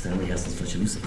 It's time we have some special music.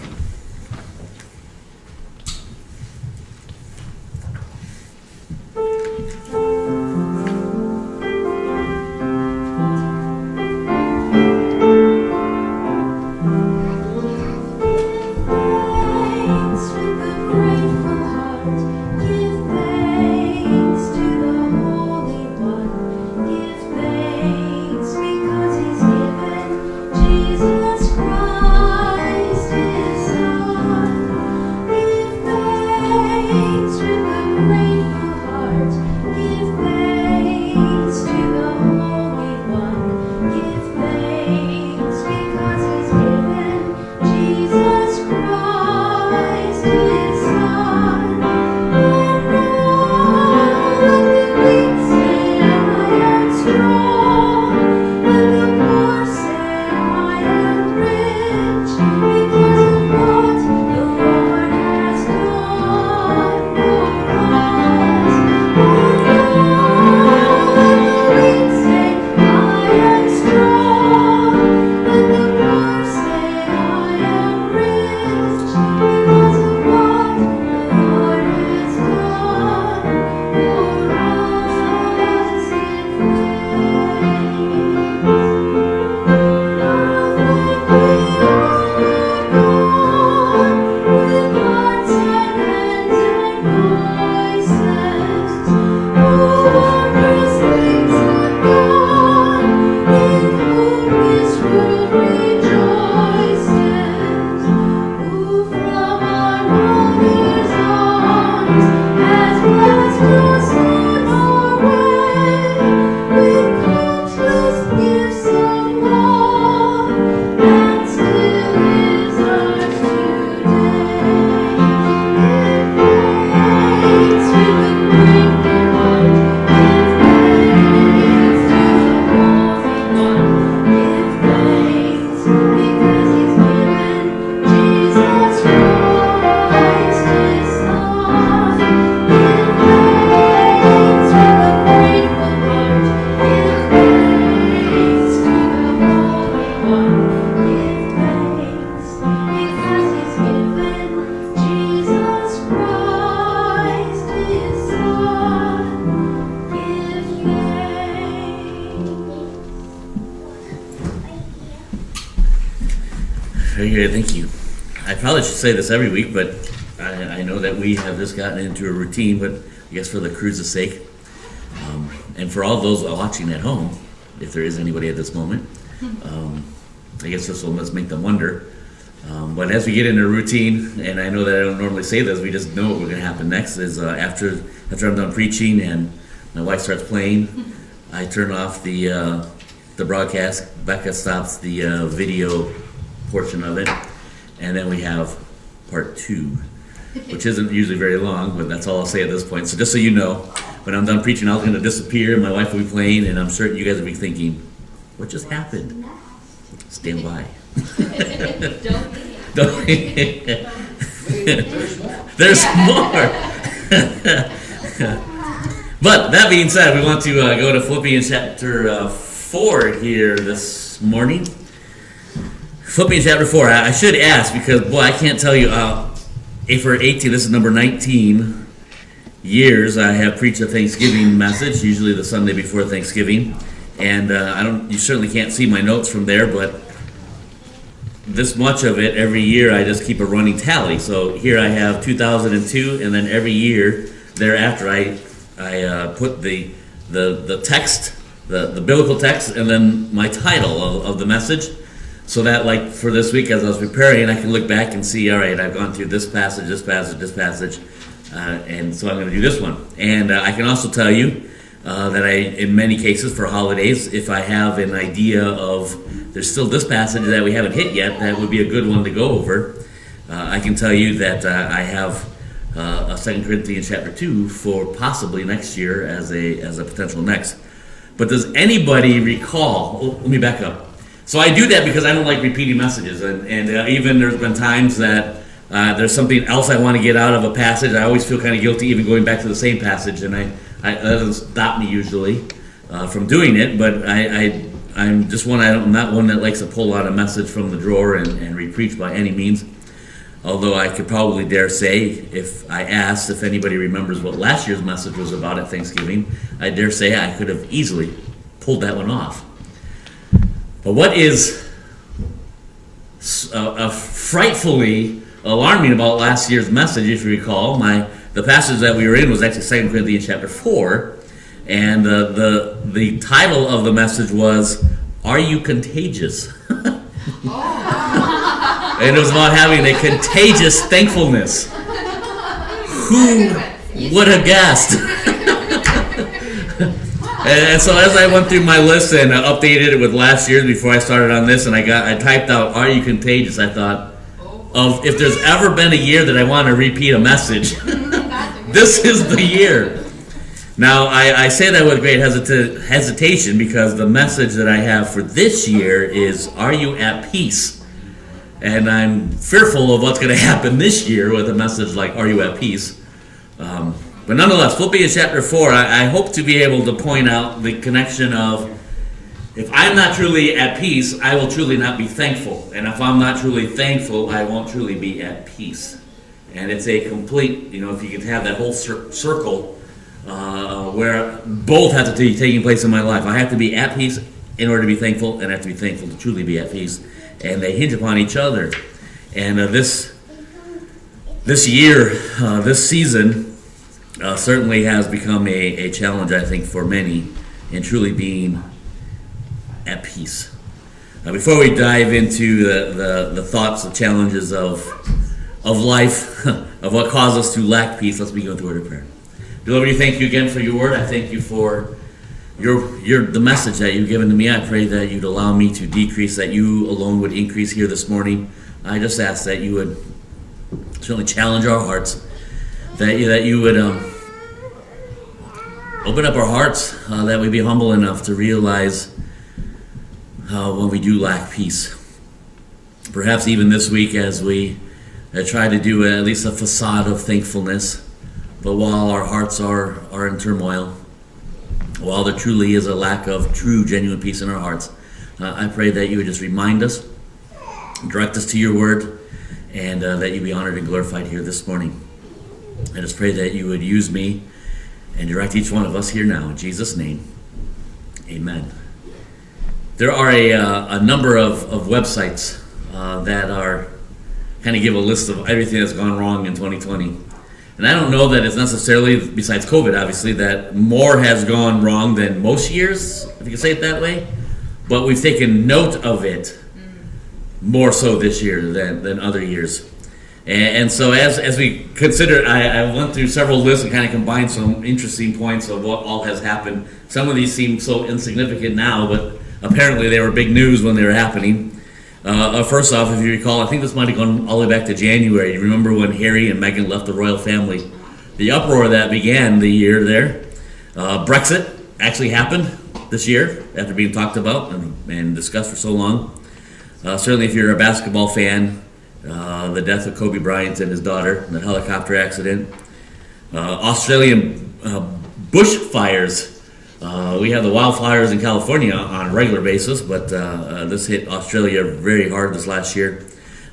Very good, thank you. I probably should say this every week, but I know that we have just gotten into a routine, but I guess for the cruise's sake, and for all those watching at home, if there is anybody at this moment, I guess this will must make them wonder. But as we get into a routine, and I know that I don't normally say this, we just know what we're going to happen next, is after I'm done preaching and my wife starts playing, I turn off the broadcast, Becca stops the video portion of it, and then we have part 2, which isn't usually very long, but that's all I'll say at this point. So just so you know, when I'm done preaching, I'm going to disappear, my wife will be playing, and I'm certain you guys will be thinking, what just happened? Stand by. Don't. There's more. But that being said, we want to go to Philippians chapter 4 here this morning. Philippians chapter 4. I should ask because, boy, I can't tell you. For 18, this is number 19 years. I have preached a Thanksgiving message, usually the Sunday before Thanksgiving, and you certainly can't see my notes from there, but this much of it every year I just keep a running tally. So here I have 2002, and then every year thereafter I put the text, the biblical text, and then my title of the message. So that, like, for this week, as I was preparing, I can look back and see, all right, I've gone through this passage, and so I'm going to do this one. And I can also tell you that in many cases, for holidays, if I have an idea of there's still this passage that we haven't hit yet, that would be a good one to go over. I can tell you that I have a 2 Corinthians chapter 2 for possibly next year as a potential next. But does anybody recall? Oh, let me back up. So I do that because I don't like repeating messages, and even there's been times that there's something else I want to get out of a passage. I always feel kind of guilty even going back to the same passage, and that doesn't stop me usually from doing it. But I I'm just I'm not one that likes to pull out a message from the drawer and re-preach by any means. Although I could probably dare say, if I asked if anybody remembers what last year's message was about at Thanksgiving, I dare say I could have easily pulled that one off. But what is frightfully alarming about last year's message, if you recall, the passage that we were in was actually 2 Corinthians chapter 4, and the title of the message was, "Are You Contagious?" And it was about having a contagious thankfulness. Who would have guessed? And so as I went through my list and updated it with last year's before I started on this, and I typed out, "Are you contagious?" I thought, of if there's ever been a year that I want to repeat a message, this is the year. Now, I say that with great hesitation because the message that I have for this year is, "Are you at peace?" And I'm fearful of what's going to happen this year with a message like, "Are you at peace?" But nonetheless, Philippians chapter 4, I hope to be able to point out the connection of, if I'm not truly at peace, I will truly not be thankful. And if I'm not truly thankful, I won't truly be at peace. And it's a complete, if you could have that whole circle where both have to be taking place in my life. I have to be at peace in order to be thankful, and I have to be thankful to truly be at peace. And they hinge upon each other. And this year, this season, certainly has become a challenge, I think, for many in truly being at peace. Before we dive into the thoughts, the challenges of life, of what causes us to lack peace, let's begin with a word of prayer. Dear Lord, we thank you again for your word. I thank you for the message that you've given to me. I pray that you'd allow me to decrease, that you alone would increase here this morning. I just ask that you would certainly challenge our hearts, that you would open up our hearts, that we be humble enough to realize when we do lack peace. Perhaps even this week as we try to do at least a facade of thankfulness, but while our hearts are in turmoil, while there truly is a lack of true, genuine peace in our hearts, I pray that you would just remind us, direct us to your word, and that you be honored and glorified here this morning. I just pray that you would use me and direct each one of us here now. In Jesus' name, amen. There are a number of websites that are kind of give a list of everything that's gone wrong in 2020. And I don't know that it's necessarily, besides COVID obviously, that more has gone wrong than most years, if you can say it that way. But we've taken note of it more so this year than other years. And so as we consider, I went through several lists and kind of combined some interesting points of what all has happened. Some of these seem so insignificant now, but apparently they were big news when they were happening. First off, if you recall, I think this might have gone all the way back to January. You remember when Harry and Meghan left the royal family? The uproar that began the year there. Brexit actually happened this year after being talked about and discussed for so long. Certainly if you're a basketball fan, the death of Kobe Bryant and his daughter, the helicopter accident. Australian bushfires. We have the wildfires in California on a regular basis, but this hit Australia very hard this last year.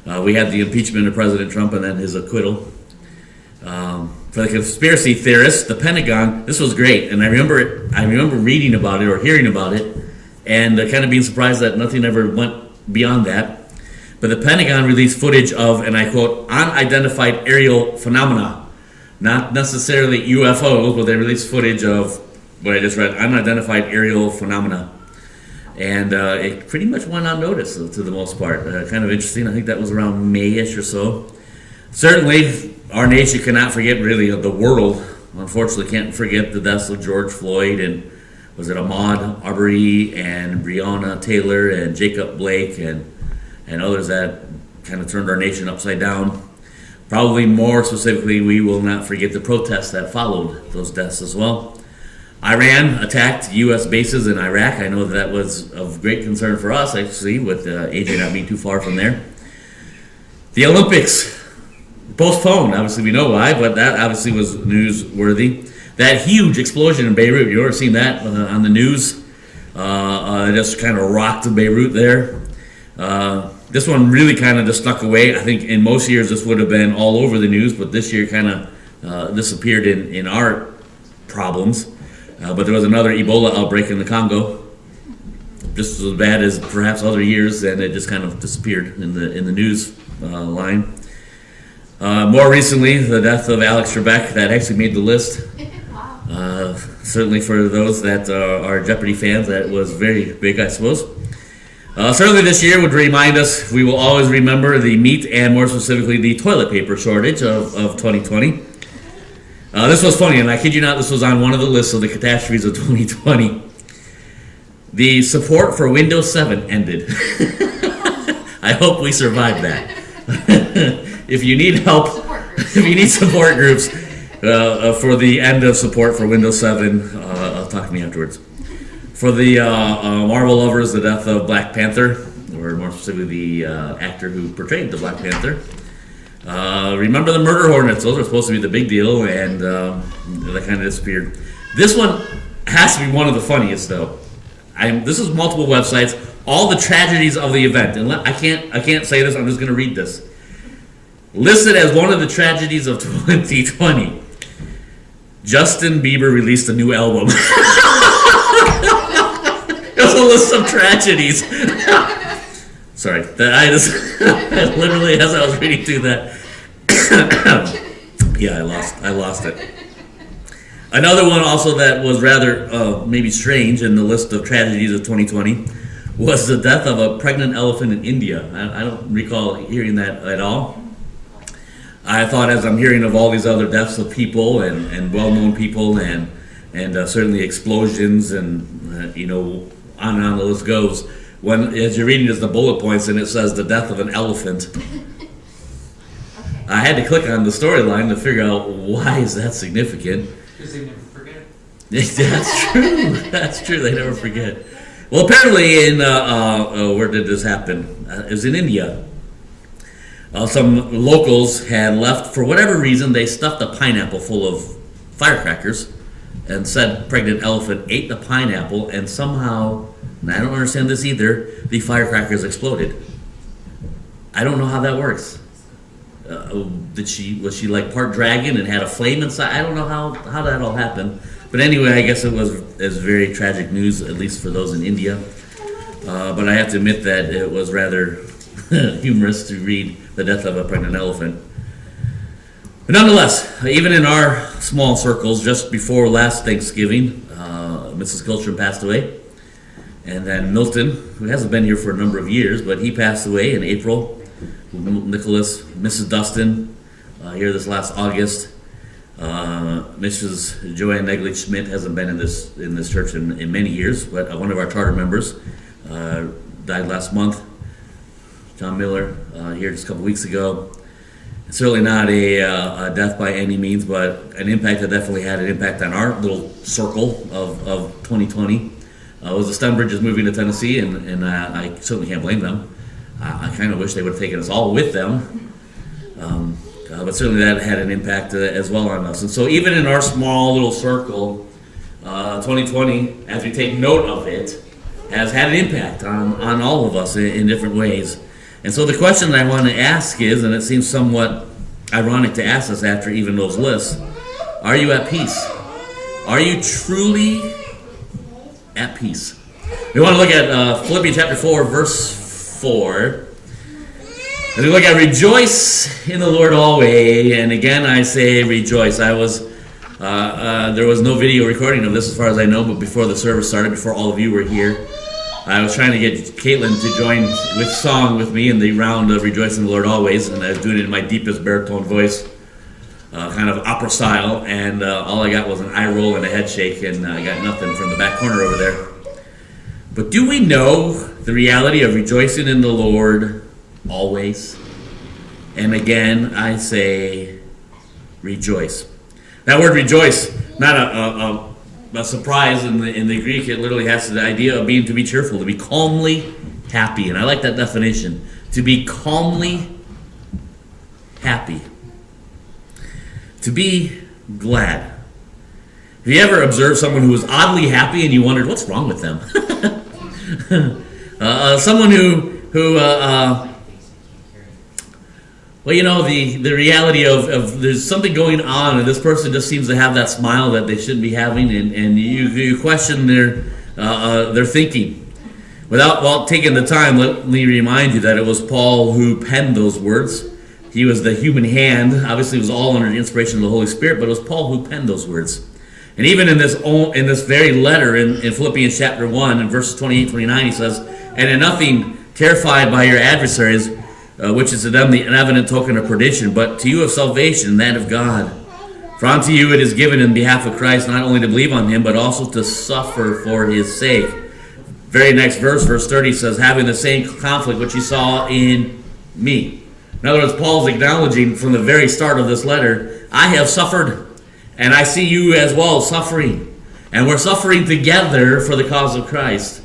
We had the impeachment of President Trump and then his acquittal. For the conspiracy theorists, the Pentagon, this was great, and I remember reading about it or hearing about it, and kind of being surprised that nothing ever went beyond that. But the Pentagon released footage of, and I quote, unidentified aerial phenomena, not necessarily UFOs, but they released footage of what I just read, unidentified aerial phenomena. And it pretty much went unnoticed to the most part. Kind of interesting. I think that was around May-ish or so. Certainly, our nation cannot forget, really, the world, unfortunately, can't forget the deaths of George Floyd and was it Ahmaud Arbery and Breonna Taylor and Jacob Blake and others that kind of turned our nation upside down. Probably more specifically, we will not forget the protests that followed those deaths as well. Iran attacked U.S. bases in Iraq. I know that was of great concern for us, actually, with AJ not being too far from there. The Olympics postponed. Obviously, we know why, but that obviously was newsworthy. That huge explosion in Beirut, you've ever seen that on the news? Just kind of rocked Beirut there. This one really kind of just stuck away. I think in most years this would have been all over the news, but this year kind of disappeared in our problems. But there was another Ebola outbreak in the Congo, just as bad as perhaps other years, and it just kind of disappeared in the news line. More recently, the death of Alex Trebek, that actually made the list. Certainly for those that are Jeopardy fans, that was very big, I suppose. Certainly this year would remind us, we will always remember the meat and more specifically the toilet paper shortage of 2020. This was funny, and I kid you not, this was on one of the lists of the catastrophes of 2020. The support for Windows 7 ended. I hope we survived that. If you need help, if you need support groups for the end of support for Windows 7, talk to me afterwards. For the Marvel lovers, the death of Black Panther, or more specifically the actor who portrayed the Black Panther. Remember the murder hornets? Those are supposed to be the big deal, and that kind of disappeared. This one has to be one of the funniest, though. This is multiple websites, all the tragedies of the event, and I can't say this. I'm just going to read this. Listed as one of the tragedies of 2020, Justin Bieber released a new album. There's a list of tragedies. Sorry, I literally, as I was reading through that, yeah, I lost it. Another one also that was rather maybe strange in the list of tragedies of 2020 was the death of a pregnant elephant in India. I don't recall hearing that at all. I thought, as I'm hearing of all these other deaths of people and well-known people and certainly explosions and on and on the list goes. When as you're reading just the bullet points and it says the death of an elephant, I had to click on the storyline to figure out why is that significant. Because they never forget. That's true. That's true. They never forget. Well, apparently in where did this happen? It was in India. Some locals had left, for whatever reason, they stuffed a pineapple full of firecrackers and said pregnant elephant ate the pineapple, and somehow, and I don't understand this either, the firecrackers exploded. I don't know how that works. Was she like part dragon and had a flame inside? I don't know how that all happened. But anyway, I guess it was very tragic news, at least for those in India. But I have to admit that it was rather humorous to read the death of a pregnant elephant. But nonetheless, even in our small circles, just before last Thanksgiving, Mrs. Kiltram passed away. And then Milton, who hasn't been here for a number of years, but he passed away in April. Nicholas, Mrs. Dustin, here this last August. Mrs. Joanne Negley-Schmidt hasn't been in this church in many years, but one of our charter members died last month. John Miller, here just a couple weeks ago. It's certainly not a death by any means, but an impact that definitely had an impact on our little circle of 2020. It was the Stenbridges moving to Tennessee, and I certainly can't blame them. I kind of wish they would have taken us all with them. But certainly that had an impact as well on us. And so even in our small little circle, 2020, as we take note of it, has had an impact on all of us in different ways. And so the question that I want to ask is, and it seems somewhat ironic to ask this after even those lists, are you at peace? Are you truly at peace? We want to look at Philippians chapter 4, verse 4. As we look at rejoice in the Lord always, and again I say rejoice. There was no video recording of this as far as I know, but before the service started, before all of you were here, I was trying to get Caitlin to join with song with me in the round of Rejoice in the Lord Always, and I was doing it in my deepest baritone voice, kind of opera style, and all I got was an eye roll and a head shake, and I got nothing from the back corner over there. But do we know the reality of rejoicing in the Lord always? And again, I say rejoice. That word rejoice, not a surprise in the Greek. It literally has the idea of to be cheerful, to be calmly happy. And I like that definition. To be calmly happy. To be glad. Have you ever observed someone who was oddly happy and you wondered, what's wrong with them? Someone who well, you know, the reality of there's something going on, and this person just seems to have that smile that they shouldn't be having, and you question their thinking. Without taking the time, let me remind you that it was Paul who penned those words. He was the human hand. Obviously, it was all under the inspiration of the Holy Spirit, but it was Paul who penned those words. And even in this very letter in Philippians chapter 1, in verses 28-29, he says, "And in nothing terrified by your adversaries, which is to them the evident token of perdition, but to you of salvation, that of God. For unto you it is given in behalf of Christ not only to believe on him, but also to suffer for his sake." Very next verse, verse 30, says, "Having the same conflict which you saw in me." In other words, Paul's acknowledging from the very start of this letter, I have suffered, and I see you as well suffering. And we're suffering together for the cause of Christ.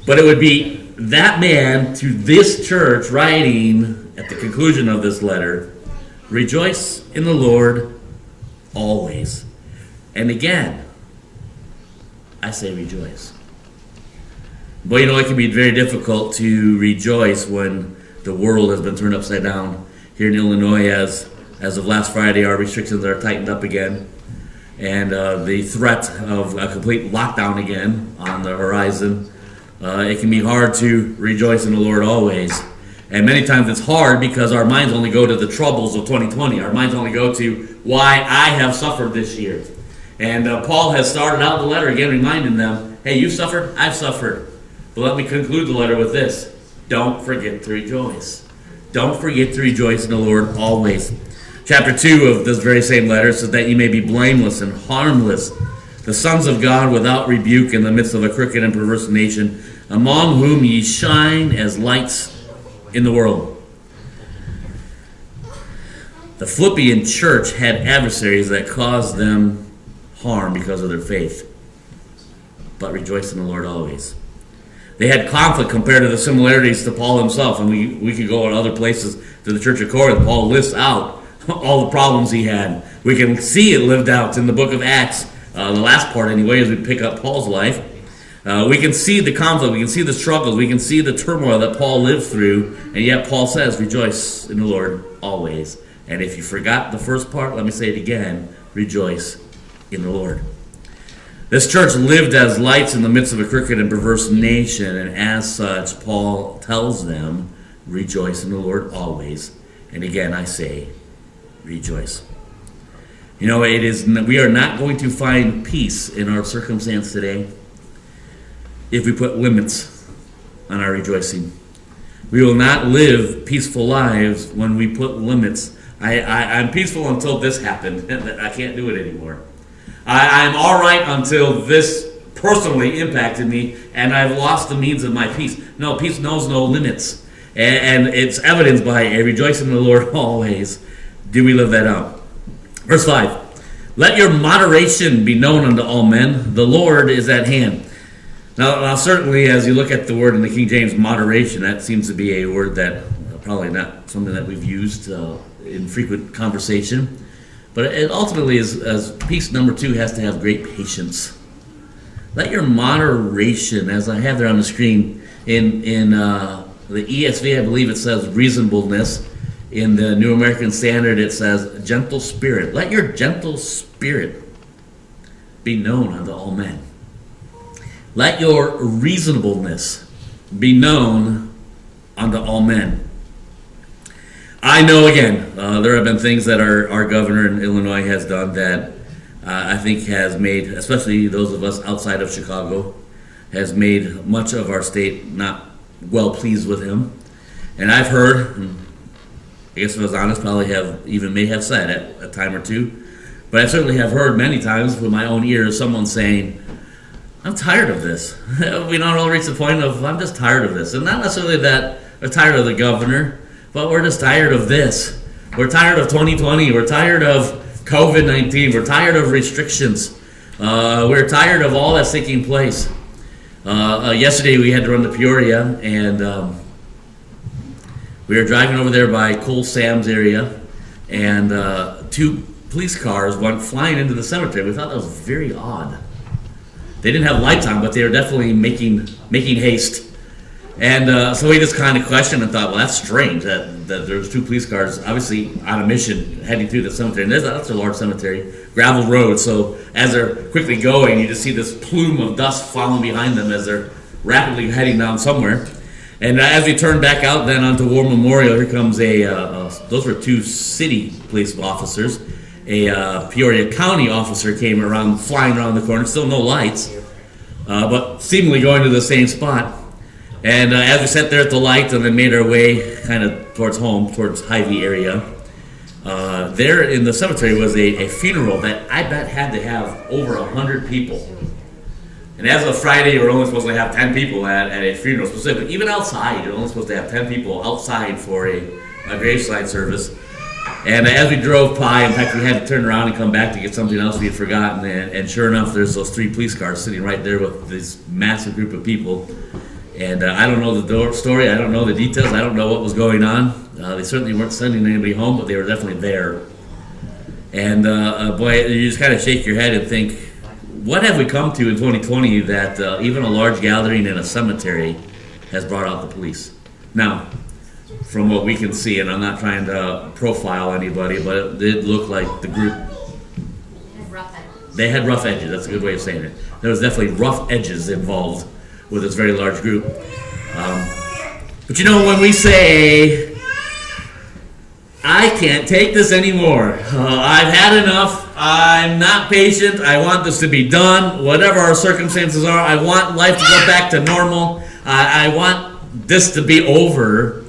But it would be that man to this church writing at the conclusion of this letter, "Rejoice in the Lord always." And again, I say rejoice. But you know, it can be very difficult to rejoice when the world has been turned upside down. Here in Illinois, as of last Friday, our restrictions are tightened up again. And the threat of a complete lockdown again on the horizon. It can be hard to rejoice in the Lord always. And many times it's hard because our minds only go to the troubles of 2020. Our minds only go to why I have suffered this year. And Paul has started out the letter again reminding them, hey, you suffered, I've suffered. But let me conclude the letter with this. Don't forget to rejoice. Don't forget to rejoice in the Lord always. Chapter 2 of this very same letter says that you may be blameless and harmless, the sons of God without rebuke in the midst of a crooked and perverse nation, among whom ye shine as lights in the world. The Philippian church had adversaries that caused them harm because of their faith. But rejoice in the Lord always. They had conflict compared to the similarities to Paul himself. And we could go in other places to the Church of Corinth. Paul lists out all the problems he had. We can see it lived out in the book of Acts, the last part anyway, as we pick up Paul's life. We can see the conflict, we can see the struggles, we can see the turmoil that Paul lived through, and yet Paul says, rejoice in the Lord always. And if you forgot the first part, let me say it again, rejoice in the Lord. This church lived as lights in the midst of a crooked and perverse nation, and as such, Paul tells them, rejoice in the Lord always. And again, I say, rejoice. You know, we are not going to find peace in our circumstance today if we put limits on our rejoicing. We will not live peaceful lives when we put limits. I'm peaceful until this happened, and I can't do it anymore. I'm all right until this personally impacted me, and I've lost the means of my peace. No, peace knows no limits, and it's evidenced by a rejoicing in the Lord always. Do we live that out? Verse 5, let your moderation be known unto all men. The Lord is at hand. Now, certainly, as you look at the word in the King James, moderation, that seems to be a word that probably not something that we've used in frequent conversation. But it ultimately is, as piece number 2, has to have great patience. Let your moderation, as I have there on the screen, in the ESV, I believe it says reasonableness. In the New American Standard, it says gentle spirit. Let your gentle spirit be known unto all men. Let your reasonableness be known unto all men. I know, again, there have been things that our governor in Illinois has done that I think has made, especially those of us outside of Chicago, has made much of our state not well pleased with him. And I've heard, I guess if I was honest, probably may have said it a time or two, but I certainly have heard many times with my own ears someone saying, I'm tired of this. We don't all reach the point of, I'm just tired of this. And not necessarily that we're tired of the governor, but we're just tired of this. We're tired of 2020. We're tired of COVID-19. We're tired of restrictions. We're tired of all that's taking place. Yesterday we had to run to Peoria, and we were driving over there by Cole Sam's area, and 2 police cars went flying into the cemetery. We thought that was very odd. They didn't have lights on, but they were definitely making making haste. And so we just kind of questioned and thought, well, that's strange that there's two police cars obviously on a mission heading through the cemetery. And that's a large cemetery, gravel road. So as they're quickly going, you just see this plume of dust following behind them as they're rapidly heading down somewhere. And as we turn back out then onto War Memorial, here comes those were two city police officers. A Peoria County officer came flying around the corner, still no lights, but seemingly going to the same spot. And as we sat there at the light and then made our way kind of towards home, towards Hy-Vee area, there in the cemetery was a funeral that I bet had to have over 100 people. And as of Friday, we're only supposed to have 10 people at a funeral, specifically. Even outside, you're only supposed to have 10 people outside for a graveside service. And as we drove by, in fact, we had to turn around and come back to get something else we had forgotten. And sure enough, there's those 3 police cars sitting right there with this massive group of people. And I don't know the story, I don't know the details, I don't know what was going on. They certainly weren't sending anybody home, but they were definitely there. And boy, you just kind of shake your head and think, what have we come to in 2020 that even a large gathering in a cemetery has brought out the police? Now, from what we can see, and I'm not trying to profile anybody, but it did look like the group, they had rough edges, that's a good way of saying it. There was definitely rough edges involved with this very large group. But you know, when we say, I can't take this anymore, I've had enough, I'm not patient, I want this to be done, whatever our circumstances are, I want life to go back to normal, I want this to be over.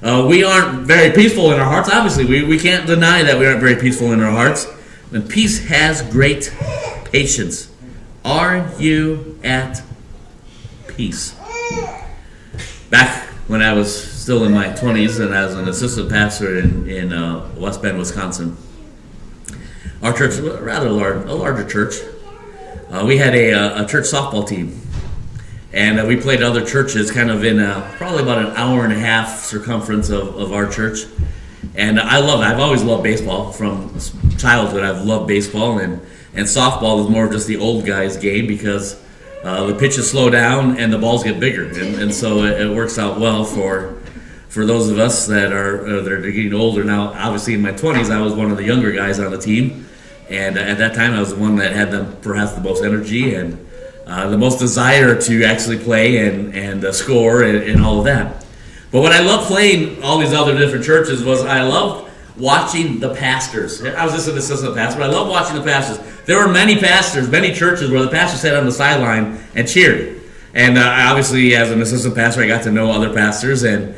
We aren't very peaceful in our hearts, obviously, we can't deny that we aren't very peaceful in our hearts. And peace has great patience. Are you at peace? Back when I was still in my 20s and I was an assistant pastor in West Bend, Wisconsin, our church was rather a larger church. We had a church softball team, and we played other churches kind of in probably about an hour and a half circumference of our church. And I've always loved baseball. From childhood I've loved baseball, and softball is more of just the old guys game because the pitches slow down and the balls get bigger, and so it works out well for those of us that are getting older now. Obviously, in my 20s, I was one of the younger guys on the team, and at that time, I was the one that had perhaps the most energy and the most desire to actually play and score and all of that. But what I loved playing all these other different churches was I loved watching the pastors. I was just an assistant pastor, but I loved watching the pastors. There were many pastors, many churches where the pastor sat on the sideline and cheered. And obviously, as an assistant pastor, I got to know other pastors, and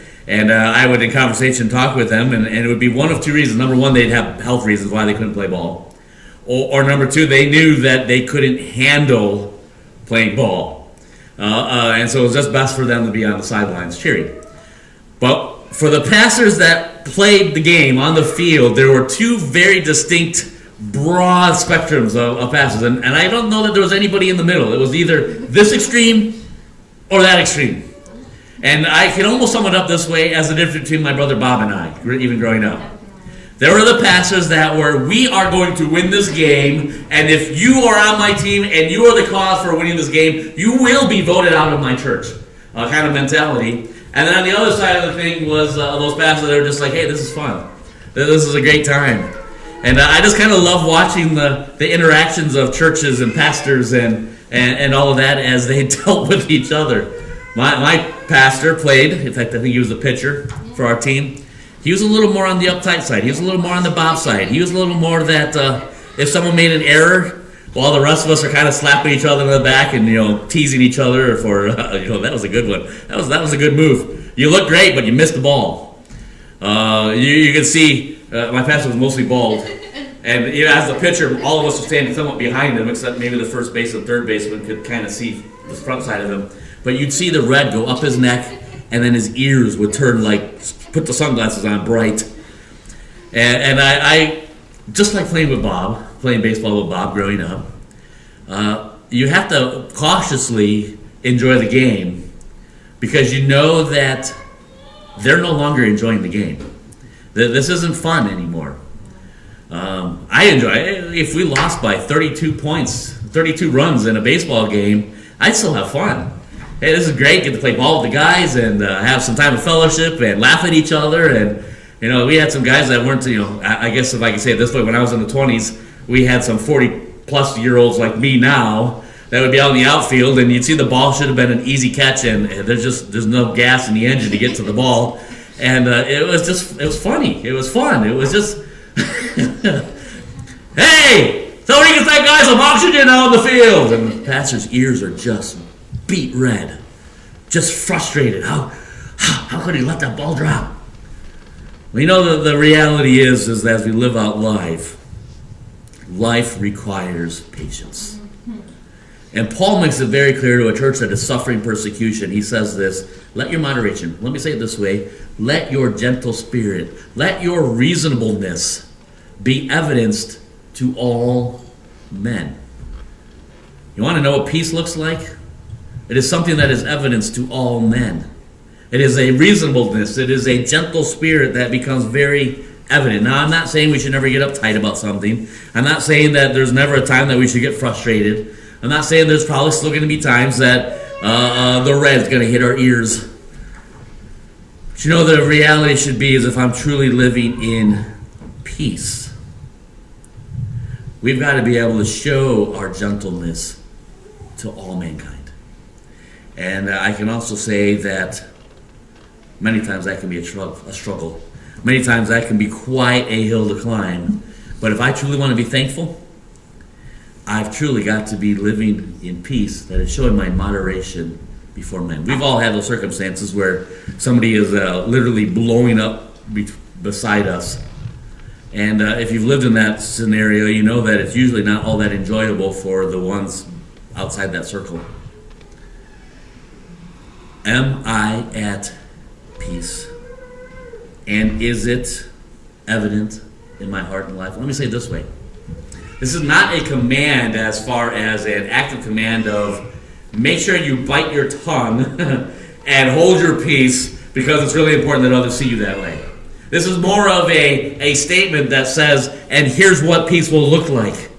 I would, in conversation, talk with them, and it would be one of two reasons. Number one, they'd have health reasons why they couldn't play ball. Or number two, they knew that they couldn't handle playing ball. And so it was just best for them to be on the sidelines cheering. But for the pastors that played the game on the field, there were two very distinct, broad spectrums of pastors. And I don't know that there was anybody in the middle. It was either this extreme or that extreme. And I can almost sum it up this way as the difference between my brother Bob and I, even growing up. There were the pastors that were, we are going to win this game, and if you are on my team and you are the cause for winning this game, you will be voted out of my church, kind of mentality. And then on the other side of the thing was those pastors that were just like, hey, this is fun. This is a great time. And I just kind of love watching the interactions of churches and pastors and all of that as they dealt with each other. My pastor played, in fact, I think he was the pitcher for our team. He was a little more on the uptight side. He was a little more on the Bob side. He was a little more that if someone made an error, while the rest of us are kind of slapping each other in the back and teasing each other for that was a good one. That was a good move. You look great, but you missed the ball. You can see my pastor was mostly bald, and as the pitcher, all of us were standing somewhat behind him, except maybe the first base and third baseman could kind of see the front side of him. But you'd see the red go up his neck, and then his ears would turn put the sunglasses on bright. And I just like playing baseball with Bob growing up, you have to cautiously enjoy the game because you know that they're no longer enjoying the game. This isn't fun anymore. I enjoy it. If we lost by 32 points, 32 runs in a baseball game, I'd still have fun. hey, this is great. Get to play ball with the guys and have some time of fellowship and laugh at each other. And, we had some guys that weren't, I guess if I can say it this way, when I was in the 20s, we had some 40-plus-year-olds like me now that would be out in the outfield, and you'd see the ball should have been an easy catch, and there's no gas in the engine to get to the ball. And it was funny. It was fun. It was just, hey, somebody get that guy some oxygen out in the field. And the pastor's ears are just beet red, just frustrated. How could he let that ball drop? Well, the reality is that as we live out life requires patience. And Paul makes it very clear to a church that is suffering persecution. He says this, let your moderation, let me say it this way, let your gentle spirit, let your reasonableness be evidenced to all men. You want to know what peace looks like? It is something that is evidenced to all men. It is a reasonableness. It is a gentle spirit that becomes very evident. Now, I'm not saying we should never get uptight about something. I'm not saying that there's never a time that we should get frustrated. I'm not saying there's probably still going to be times that the red's going to hit our ears. But the reality should be is if I'm truly living in peace, we've got to be able to show our gentleness to all mankind. And I can also say that many times that can be a struggle. Many times that can be quite a hill to climb. But if I truly want to be thankful, I've truly got to be living in peace that is showing my moderation before men. We've all had those circumstances where somebody is literally blowing up beside us. And if you've lived in that scenario, you know that it's usually not all that enjoyable for the ones outside that circle. Am I at peace? And is it evident in my heart and life? Let me say it this way. This is not a command as far as an active command of make sure you bite your tongue and hold your peace because it's really important that others see you that way. This is more of a statement that says, and here's what peace will look like.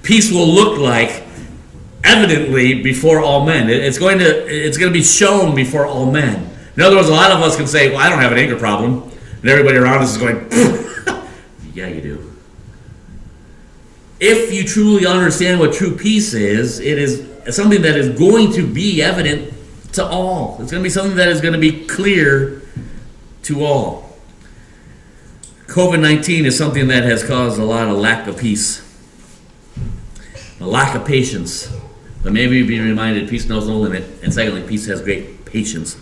Peace will look like evidently before all men. It's going to be shown before all men. In other words, a lot of us can say, well, I don't have an anger problem. And everybody around us is going, yeah, you do. If you truly understand what true peace is, it is something that is going to be evident to all. It's going to be something that is going to be clear to all. COVID-19 is something that has caused a lot of lack of peace, a lack of patience. But maybe be reminded, peace knows no limit. And secondly, peace has great patience.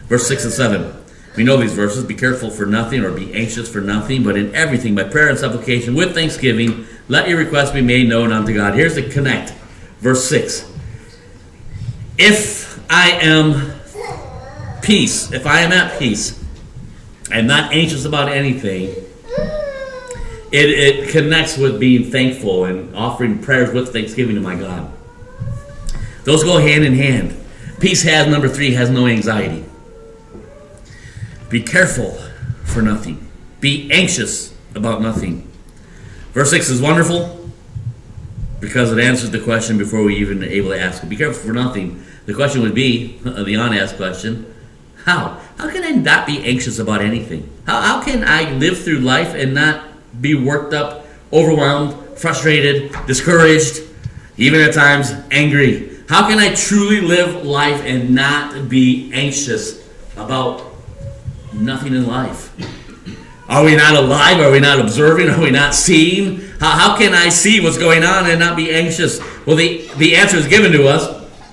Verse 6 and 7. We know these verses. Be careful for nothing or be anxious for nothing, but in everything, by prayer and supplication, with thanksgiving, let your requests be made known unto God. Here's the connect. Verse 6. If I am at peace, and not anxious about anything, it connects with being thankful and offering prayers with thanksgiving to my God. Those go hand in hand. Peace number 3, has no anxiety. Be careful for nothing. Be anxious about nothing. Verse 6 is wonderful because it answers the question before we even able to ask it. Be careful for nothing. The question would be, the unasked question, how? How can I not be anxious about anything? How can I live through life and not be worked up, overwhelmed, frustrated, discouraged, even at times angry? How can I truly live life and not be anxious about nothing in life? Are we not alive? Are we not observing? Are we not seeing? How can I see what's going on and not be anxious? Well, the answer is given to us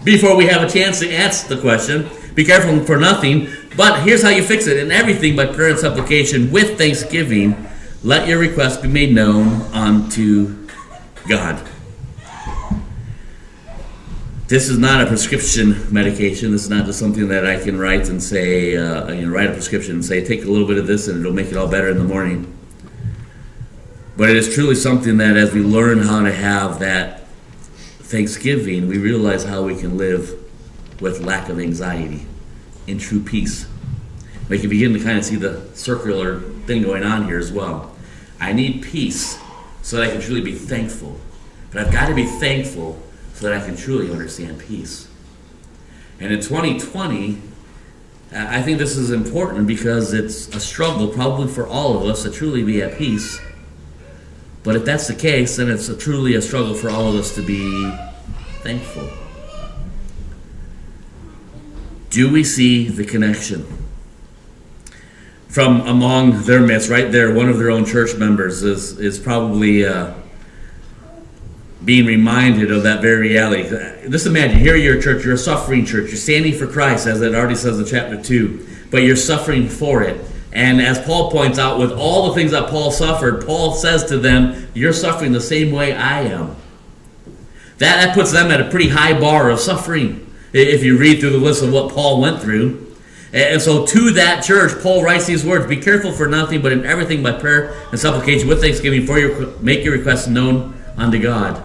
before we have a chance to ask the question. Be careful for nothing. But here's how you fix it. In everything, by prayer and supplication, with thanksgiving, let your requests be made known unto God. This is not a prescription medication. This is not just something that I can write and say, write a prescription and say, take a little bit of this and it'll make it all better in the morning. But it is truly something that as we learn how to have that thanksgiving, we realize how we can live with lack of anxiety in true peace. We can begin to kind of see the circular thing going on here as well. I need peace so that I can truly be thankful. But I've got to be thankful so that I can truly understand peace. And in 2020, I think this is important because it's a struggle probably for all of us to truly be at peace. But if that's the case, then it's truly a struggle for all of us to be thankful. Do we see the connection? From among their midst, right there, one of their own church members is probably being reminded of that very reality. Just imagine, here you're a church, you're a suffering church, you're standing for Christ, as it already says in chapter 2, but you're suffering for it. And as Paul points out, with all the things that Paul suffered, Paul says to them, you're suffering the same way I am. That puts them at a pretty high bar of suffering, if you read through the list of what Paul went through. And so to that church, Paul writes these words, be careful for nothing, but in everything by prayer and supplication with thanksgiving make your requests known unto God.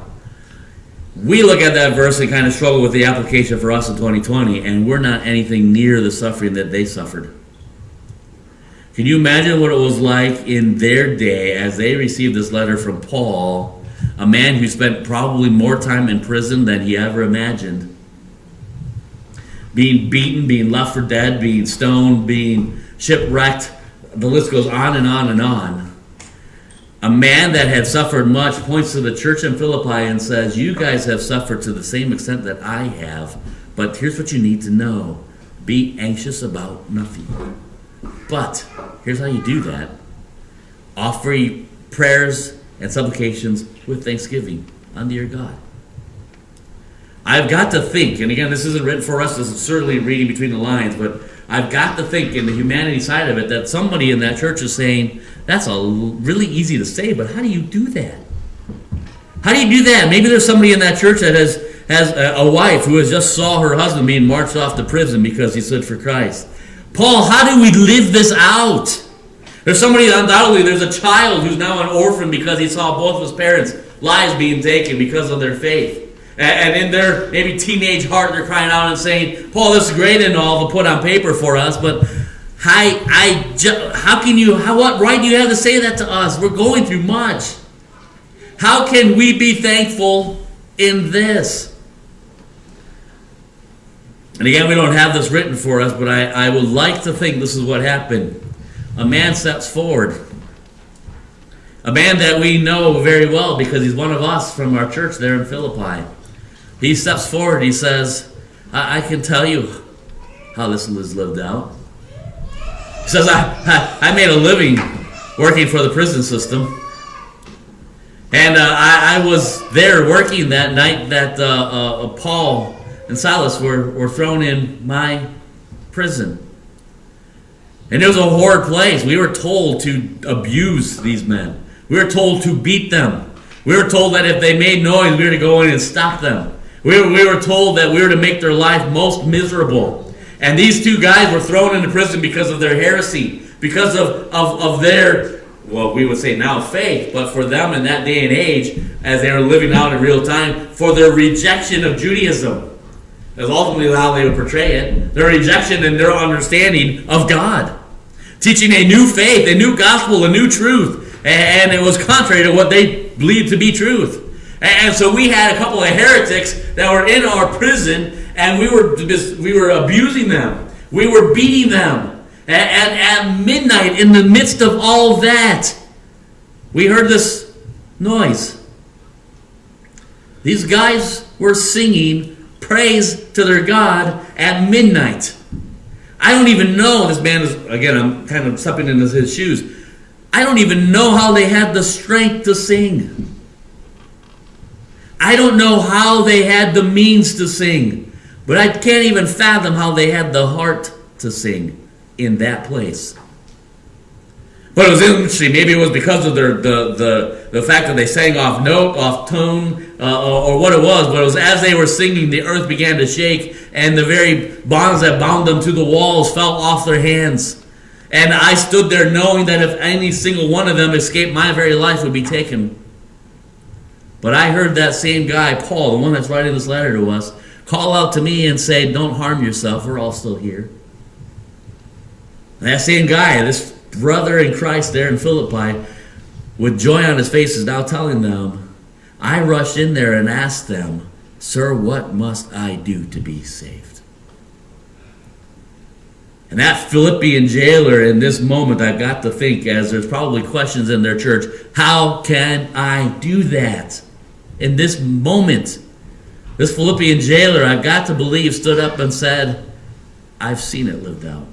We look at that verse and kind of struggle with the application for us in 2020, and we're not anything near the suffering that they suffered. Can you imagine what it was like in their day as they received this letter from Paul, a man who spent probably more time in prison than he ever imagined? Being beaten, being left for dead, being stoned, being shipwrecked. The list goes on and on and on. A man that had suffered much points to the church in Philippi and says, you guys have suffered to the same extent that I have, but here's what you need to know. Be anxious about nothing. But here's how you do that. Offer prayers and supplications with thanksgiving unto your God. I've got to think, and again, this isn't written for us, this is certainly reading between the lines, but I've got to think in the humanity side of it that somebody in that church is saying, that's really easy to say, but how do you do that? How do you do that? Maybe there's somebody in that church that has a wife who has just saw her husband being marched off to prison because he stood for Christ. Paul, how do we live this out? There's somebody, undoubtedly, there's a child who's now an orphan because he saw both of his parents' lives being taken because of their faith. And in their maybe teenage heart, they're crying out and saying, Paul, this is great and all to put on paper for us, but what right do you have to say that to us? We're going through much. How can we be thankful in this? And again, we don't have this written for us, but I would like to think this is what happened. A man steps forward. A man that we know very well because he's one of us from our church there in Philippi. He steps forward. He says, I can tell you how this is lived out. He says, I made a living working for the prison system. And I was there working that night that Paul and Silas were thrown in my prison. And it was a horrid place. We were told to abuse these men. We were told to beat them. We were told that if they made noise, we were to go in and stop them. We were told that we were to make their life most miserable. And these two guys were thrown into prison because of their heresy, because of their, well, we would say now faith, but for them in that day and age, as they were living out in real time, for their rejection of Judaism. That's ultimately how they would portray it. Their rejection and their understanding of God. Teaching a new faith, a new gospel, a new truth. And it was contrary to what they believed to be truth. And so we had a couple of heretics that were in our prison, and we were abusing them. We were beating them. And at midnight, in the midst of all that, we heard this noise. These guys were singing praise to their God at midnight. I don't even know, this man is, again, I'm kind of stepping into his shoes. I don't even know how they had the strength to sing. I don't know how they had the means to sing, but I can't even fathom how they had the heart to sing in that place. But it was interesting. Maybe it was because of the fact that they sang off note, off tone, or what it was. But it was as they were singing, the earth began to shake, and the very bonds that bound them to the walls fell off their hands. And I stood there knowing that if any single one of them escaped, my very life would be taken. But I heard that same guy, Paul, the one that's writing this letter to us, call out to me and say, don't harm yourself, we're all still here. And that same guy, this brother in Christ there in Philippi, with joy on his face, is now telling them, I rushed in there and asked them, sir, what must I do to be saved? And that Philippian jailer in this moment, I've got to think, as there's probably questions in their church, how can I do that in this moment? This Philippian jailer, I've got to believe, stood up and said, I've seen it lived out.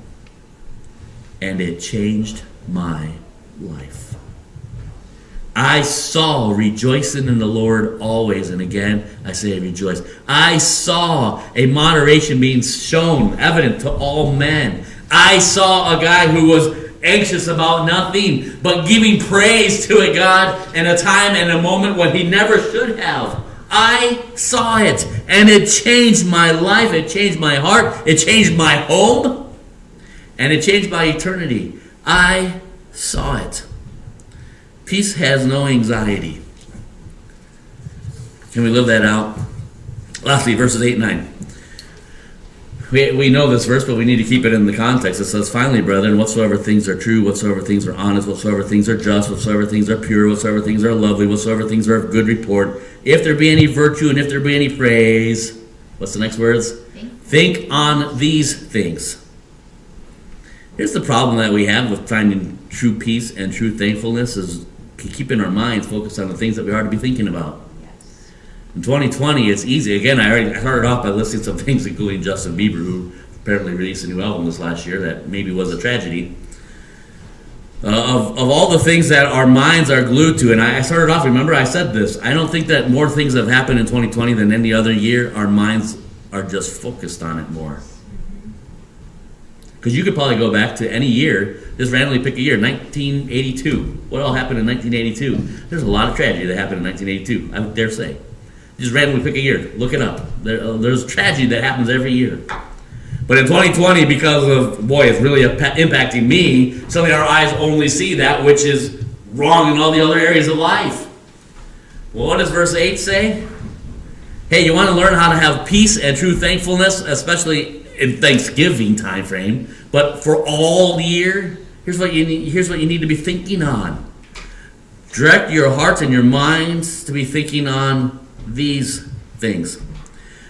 And it changed my life. I saw rejoicing in the Lord always, and again, I say rejoice. I saw a moderation being shown, evident to all men. I saw a guy who was anxious about nothing, but giving praise to a God in a time and a moment when he never should have. I saw it, and it changed my life, it changed my heart, it changed my home, and it changed my eternity. I saw it. Peace has no anxiety. Can we live that out? Lastly, verses 8 and 9. We know this verse, but we need to keep it in the context. It says, finally, brethren, whatsoever things are true, whatsoever things are honest, whatsoever things are just, whatsoever things are pure, whatsoever things are lovely, whatsoever things are of good report, if there be any virtue and if there be any praise, what's the next words? Think on these things. Here's the problem that we have with finding true peace and true thankfulness is keeping our minds focused on the things that we ought to be thinking about. Yes. In 2020, it's easy. Again, I started off by listing some things, including Justin Bieber, who apparently released a new album this last year that maybe was a tragedy. Of all the things that our minds are glued to, and I started off, remember I said this, I don't think that more things have happened in 2020 than any other year. Our minds are just focused on it more. Because you could probably go back to any year, just randomly pick a year, 1982. What all happened in 1982? There's a lot of tragedy that happened in 1982, I would dare say. Just randomly pick a year, look it up. There's tragedy that happens every year. But in 2020, because of, it's really impacting me, suddenly our eyes only see that which is wrong in all the other areas of life. Well, what does verse 8 say? Hey, you want to learn how to have peace and true thankfulness, especially in Thanksgiving time frame, but for all year, here's what you need to be thinking on. Direct your hearts and your minds to be thinking on these things.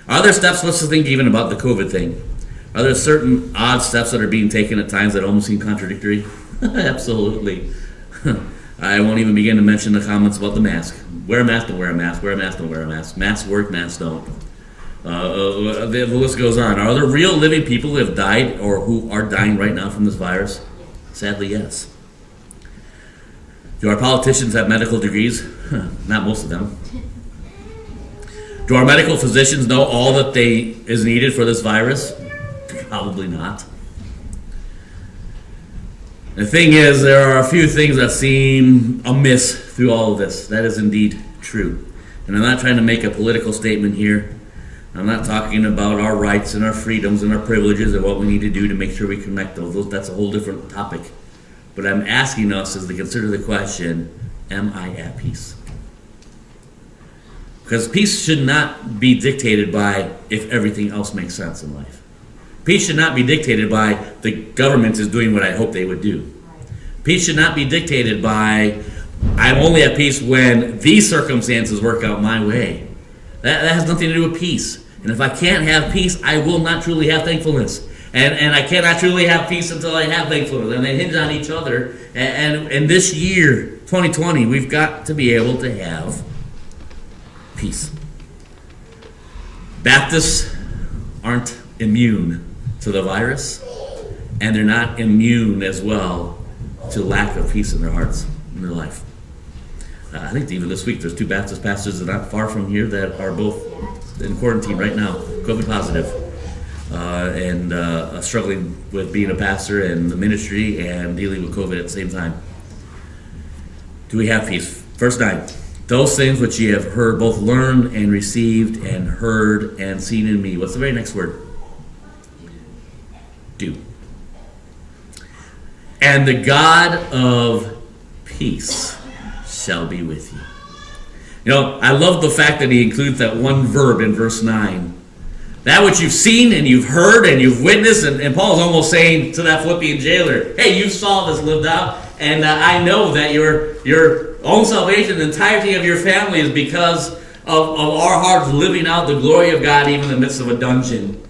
Are there steps, let's think even about the COVID thing. Are there certain odd steps that are being taken at times that almost seem contradictory? Absolutely. I won't even begin to mention the comments about the mask. Wear a mask, don't wear a mask. Wear a mask, don't wear a mask. Masks work, masks don't. The list goes on. Are there real living people who have died or who are dying right now from this virus? Sadly, yes. Do our politicians have medical degrees? Not most of them. Do our medical physicians know all that is needed for this virus? Probably not. The thing is, there are a few things that seem amiss through all of this. That is indeed true. And I'm not trying to make a political statement here. I'm not talking about our rights and our freedoms and our privileges and what we need to do to make sure we connect those. That's a whole different topic. But I'm asking us is to consider the question, am I at peace? Because peace should not be dictated by if everything else makes sense in life. Peace should not be dictated by the government is doing what I hope they would do. Peace should not be dictated by I'm only at peace when these circumstances work out my way. That has nothing to do with peace. And if I can't have peace, I will not truly have thankfulness. And I cannot truly have peace until I have thankfulness. And they hinge on each other. And this year, 2020, we've got to be able to have peace. Baptists aren't immune to the virus. And they're not immune as well to lack of peace in their hearts, in their life. I think even this week there's 2 Baptist pastors that are not far from here that are both in quarantine right now, COVID positive, and struggling with being a pastor and the ministry and dealing with COVID at the same time. Do we have peace? Verse 9. Those things which ye have heard, both learned and received and heard and seen in me. What's the very next word? Do. And the God of peace shall be with you. You know, I love the fact that he includes that one verb in verse 9. That which you've seen and you've heard and you've witnessed, and Paul's almost saying to that Philippian jailer, hey, you saw this lived out, and I know that your own salvation, the entirety of your family is because of our hearts living out the glory of God even in the midst of a dungeon.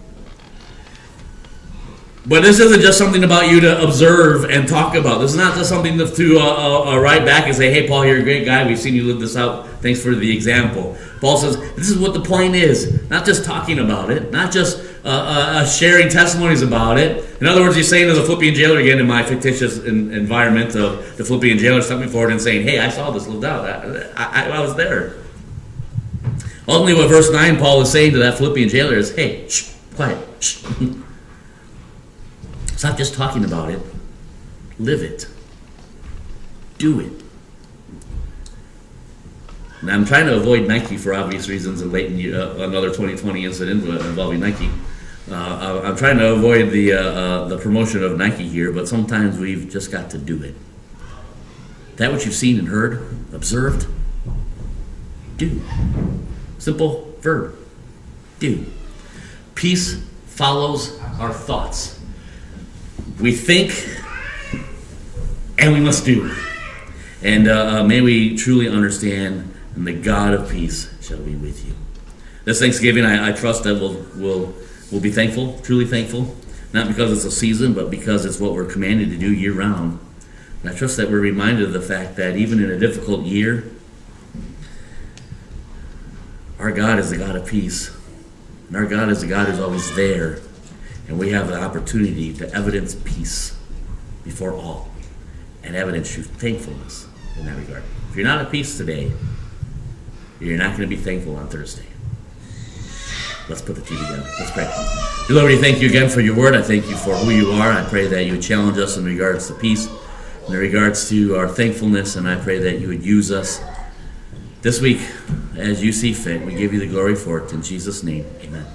But this isn't just something about you to observe and talk about. This is not just something to write back and say, hey, Paul, you're a great guy. We've seen you live this out. Thanks for the example. Paul says, this is what the point is. Not just talking about it. Not just sharing testimonies about it. In other words, he's saying to the Philippian jailer, again, in my fictitious environment of the Philippian jailer stepping forward and saying, hey, I saw this lived out. I was there. Ultimately, what verse 9 Paul is saying to that Philippian jailer is, hey, shh, quiet, shh. Stop just talking about it. Live it. Do it. Now, I'm trying to avoid Nike for obvious reasons, and late in another 2020 incident involving Nike. I'm trying to avoid the promotion of Nike here, but sometimes we've just got to do it. That which you've seen and heard, observed, do. Simple verb. Do. Peace follows our thoughts. We think, and we must do. And may we truly understand, and the God of peace shall be with you. This Thanksgiving, I trust that we'll be thankful, truly thankful, not because it's a season, but because it's what we're commanded to do year-round. And I trust that we're reminded of the fact that even in a difficult year, our God is the God of peace. And our God is the God who's always there. And we have the opportunity to evidence peace before all. And evidence true thankfulness in that regard. If you're not at peace today, you're not going to be thankful on Thursday. Let's put the two together. Let's pray. Dear Lord, we thank you again for your word. I thank you for who you are. I pray that you would challenge us in regards to peace, in regards to our thankfulness, and I pray that you would use us this week as you see fit. We give you the glory for it. In Jesus' name, amen.